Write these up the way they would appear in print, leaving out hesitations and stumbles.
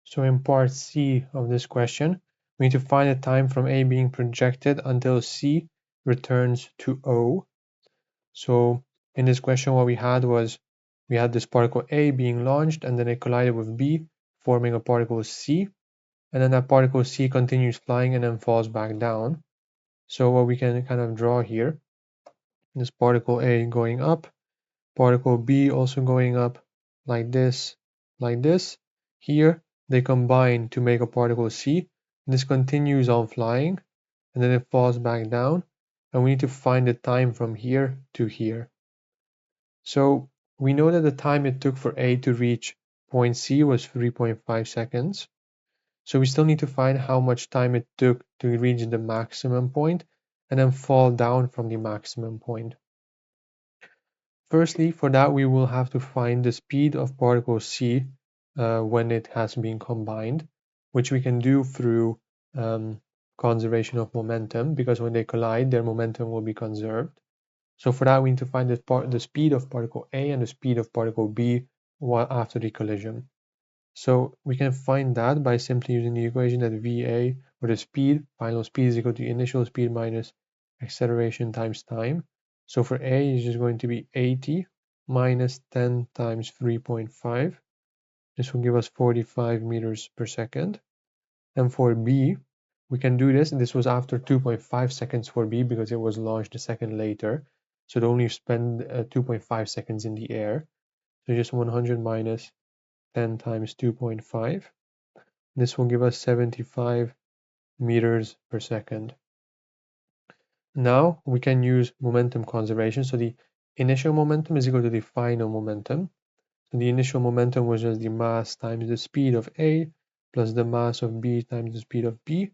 So in part C of this question, we need to find the time from A being projected until C returns to O. So in this question, what we had was we had this particle A being launched, and then it collided with B, forming a particle C. And then that particle C continues flying and then falls back down. So what we can kind of draw here, this particle A going up, particle B also going up like this, like this. Here they combine to make a particle C. This continues on flying and then it falls back down, and we need to find the time from here to here. So we know that the time it took for A to reach point C was 3.5 seconds. So we still need to find how much time it took to reach the maximum point and then fall down from the maximum point. Firstly, for that we will have to find the speed of particle C when it has been combined, which we can do through conservation of momentum, because when they collide, their momentum will be conserved. So for that, we need to find the speed of particle A and the speed of particle B after the collision. So we can find that by simply using the equation that VA, or the speed, final speed, is equal to initial speed minus acceleration times time. So for A, it's just going to be 80 minus 10 times 3.5. This will give us 45 meters per second. And for B, we can do this. This was after 2.5 seconds for B because it was launched a second later. So it only spent 2.5 seconds in the air. So just 100 minus 10 times 2.5. This will give us 75 meters per second. Now we can use momentum conservation. So the initial momentum is equal to the final momentum. So the initial momentum was just the mass times the speed of A plus the mass of B times the speed of B.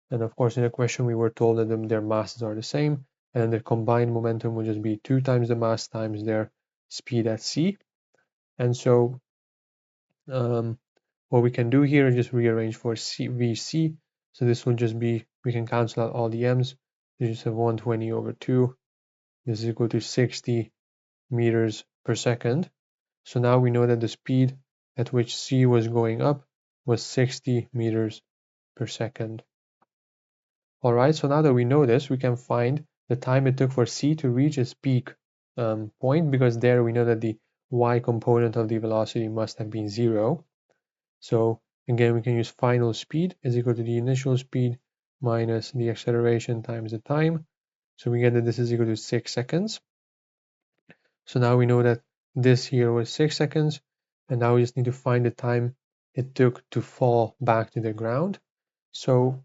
And of course, in the question, we were told that their masses are the same, and the combined momentum would just be 2 times the mass times their speed at C. And so what we can do here is just rearrange for VC. So this will just be, we can cancel out all the m's. You just have 120 over 2. This is equal to 60 meters per second. So now we know that the speed at which C was going up was 60 meters per second. All right, so now that we know this, we can find the time it took for C to reach its peak point, because there we know that the y component of the velocity must have been 0. So again, we can use final speed is equal to the initial speed minus the acceleration times the time. So we get that this is equal to 6 seconds. So now we know that this here was 6 seconds, and now we just need to find the time it took to fall back to the ground. So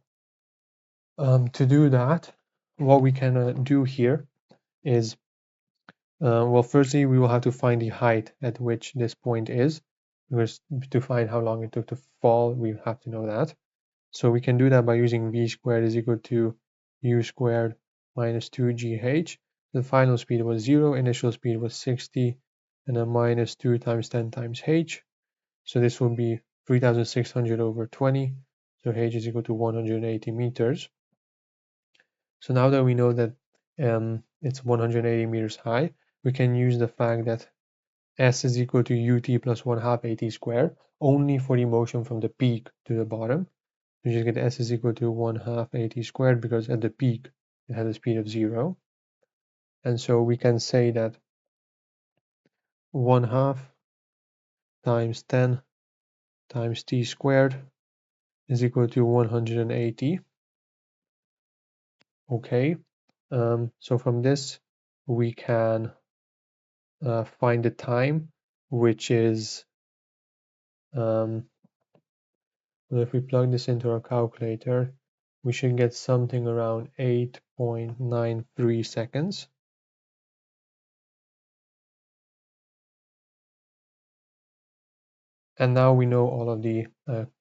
to do that, what we can do here is, well, firstly, we will have to find the height at which this point is, because to find how long it took to fall, we have to know that. So we can do that by using v squared is equal to u squared minus 2gh. The final speed was 0, initial speed was 60, and then minus 2 times 10 times h. So this will be 3,600 over 20, so h is equal to 180 meters. So now that we know that it's 180 meters high, we can use the fact that s is equal to ut plus 1/2 at squared, only for the motion from the peak to the bottom. You just get s is equal to 1/2 at squared, because at the peak it had a speed of 0. And so we can say that 1/2 times 10 times t squared is equal to 180. Okay, so from this we can find the time, which is, well, if we plug this into our calculator, we should get something around 8.93 seconds. And now we know all of the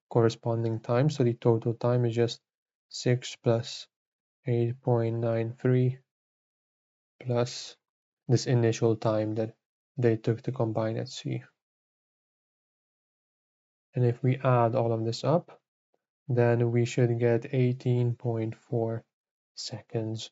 corresponding time, so the total time is just 6 plus 8.93 plus this initial time that they took to combine at C. And if we add all of this up, then we should get 18.4 seconds